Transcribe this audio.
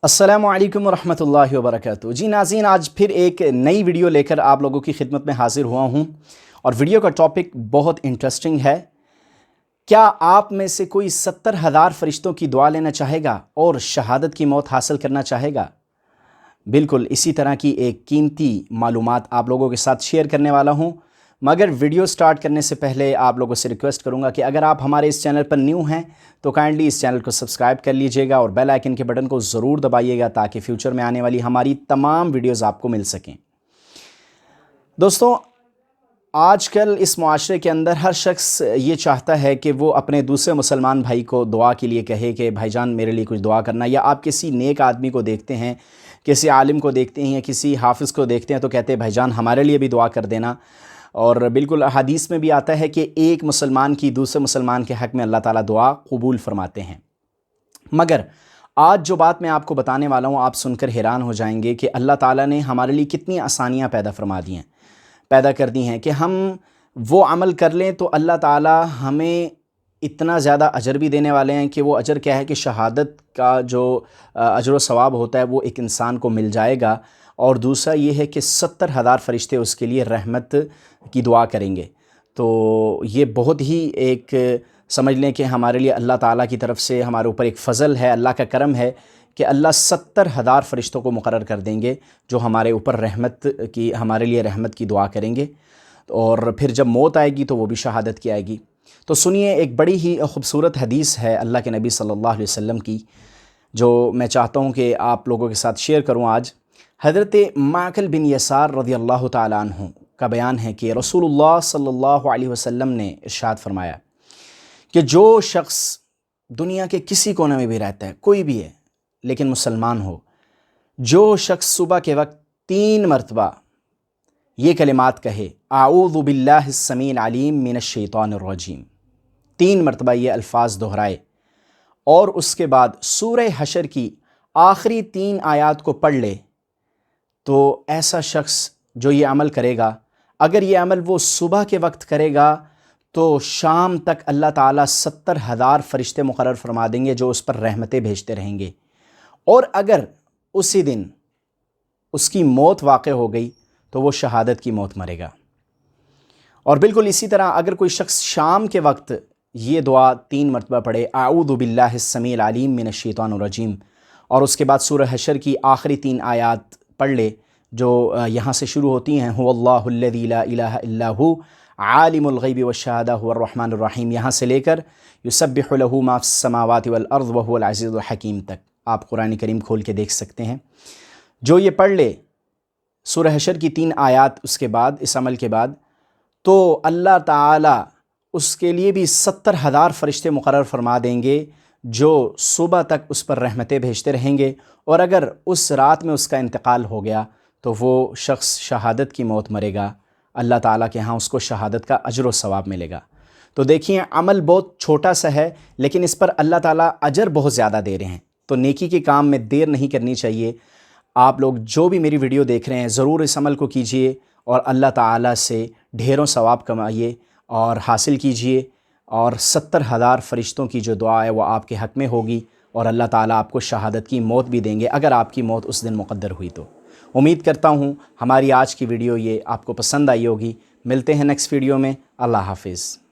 अस्सलामु अलैकुम वरहमतुल्लाहि वबरकातुहू। जी नाज़रीन, आज फिर एक नई वीडियो लेकर आप लोगों की खिदमत में हाजिर हुआ हूँ और वीडियो का टॉपिक बहुत इंटरेस्टिंग है। क्या आप में से कोई 70,000 फरिश्तों की दुआ लेना चाहेगा और शहादत की मौत हासिल करना चाहेगा? बिल्कुल इसी तरह की एक कीमती मालूमात आप लोगों के साथ शेयर करने वाला हूँ। मगर वीडियो स्टार्ट करने से पहले आप लोगों से रिक्वेस्ट करूंगा कि अगर आप हमारे इस चैनल पर न्यू हैं तो काइंडली इस चैनल को सब्सक्राइब कर लीजिएगा और बेल आइकन के बटन को ज़रूर दबाइएगा ताकि फ्यूचर में आने वाली हमारी तमाम वीडियोस आपको मिल सकें। दोस्तों, आजकल इस मुआशरे के अंदर हर शख्स ये चाहता है कि वो अपने दूसरे मुसलमान भाई को दुआ के लिए कहे कि भाईजान मेरे लिए कुछ दुआ करना, या आप किसी नेक आदमी को देखते हैं, किसी आलिम को देखते हैं या किसी हाफिज़ को देखते हैं तो कहते हैं भाईजान हमारे लिए भी दुआ कर देना। और बिल्कुल हदीस में भी आता है कि एक मुसलमान की दूसरे मुसलमान के हक़ में अल्लाह ताला दुआ कबूल फरमाते हैं। मगर आज जो बात मैं आपको बताने वाला हूँ आप सुनकर हैरान हो जाएंगे कि अल्लाह ताला ने हमारे लिए कितनी आसानियाँ पैदा कर दी हैं कि हम वो अमल कर लें तो अल्लाह ताला हमें इतना ज़्यादा अजर भी देने वाले हैं कि वो अजर क्या है कि शहादत का जो अजर व सवाब होता है वो एक इंसान को मिल जाएगा। और दूसरा ये है कि 70,000 फरिश्ते उसके लिए रहमत की दुआ करेंगे। तो ये बहुत ही एक समझ लें कि हमारे लिए अल्लाह ताला की तरफ से हमारे ऊपर एक फ़ज़ल है, अल्लाह का करम है कि अल्लाह 70,000 फरिश्तों को मुकर्रर कर देंगे जो हमारे ऊपर हमारे लिए रहमत की दुआ करेंगे। और फिर जब मौत आएगी तो वो भी शहादत की आएगी। तो सुनिए, एक बड़ी ही खूबसूरत हदीस है अल्लाह के नबी सल्लल्लाहु अलैहि वसल्लम की, जो मैं चाहता हूँ कि आप लोगों के साथ शेयर करूँ आज। हज़रत माक़िल बिन यसार रज़ियल्लाहु ताला अन्हु का बयान है कि रसूलुल्लाह सल्लल्लाहु अलैहि वसल्लम ने इरशाद फरमाया कि जो शख्स दुनिया के किसी कोने में भी रहता है, कोई भी है लेकिन मुसलमान हो, जो शख्स सुबह के वक्त 3 मरतबा ये कलिमात कहे आऊज़ु बिल्लाहिस समील अलीम मिनश शैतानिर रजीम, 3 मरतबा ये अल्फाज दोहराए और उसके बाद सूरह हशर की आखिरी 3 आयात को पढ़ ले, तो ऐसा शख्स जो ये अमल करेगा, अगर ये अमल वो सुबह के वक्त करेगा तो शाम तक अल्लाह ताला 70,000 फरिश्ते मुकर्रर फरमा देंगे जो उस पर रहमतें भेजते रहेंगे। और अगर उसी दिन उसकी मौत वाक़ हो गई तो वो शहादत की मौत मरेगा। और बिल्कुल इसी तरह अगर कोई शख्स शाम के वक्त ये दुआ 3 मरतबा पढ़े आऊज़ु बिल्लाहिस समील अलीम मिनश शैतानिर रजीम, और उसके बाद सूरह हशर की आखिरी 3 आयात पढ़ ले जो यहाँ से शुरू होती हैं हुवल्लाहुल्लज़ी ला इलाहा इल्ला हु आलिमुल ग़ैबि वश्शहादा हुवर रहमानुर रहीम, यहाँ से लेकर युसब्बिहु लहू मा फ़िस समावाति वल अर्ज़ व हुवल अज़ीज़ुल हकीम तक आप कुरान करीम खोल के देख सकते हैं। जो ये पढ़ ले सूरह हशर की 3 आयात उसके बाद, इस अमल के बाद, तो अल्लाह ताला उसके लिए भी 70,000 फरिश्ते मुकर्रर फरमा देंगे जो सुबह तक उस पर रहमतें भेजते रहेंगे। और अगर उस रात में उसका इंतकाल हो गया तो वो शख्स शहादत की मौत मरेगा, अल्लाह ताला के यहाँ उसको शहादत का अजर व सवाब मिलेगा। तो देखिए, अमल बहुत छोटा सा है लेकिन इस पर अल्लाह ताला अजर बहुत ज़्यादा दे रहे हैं। तो नेकी के काम में देर नहीं करनी चाहिए। आप लोग जो भी मेरी वीडियो देख रहे हैं ज़रूर इस अमल को कीजिए और अल्लाह ताला से ढेरों सवाब कमाइए और हासिल कीजिए। और 70,000 फरिश्तों की जो दुआ है वो आपके हक़ में होगी और अल्लाह ताला आपको शहादत की मौत भी देंगे अगर आपकी मौत उस दिन मुक़द्दर हुई तो। उम्मीद करता हूँ हमारी आज की वीडियो ये आपको पसंद आई होगी। मिलते हैं नेक्स्ट वीडियो में। अल्लाह हाफ़िज़।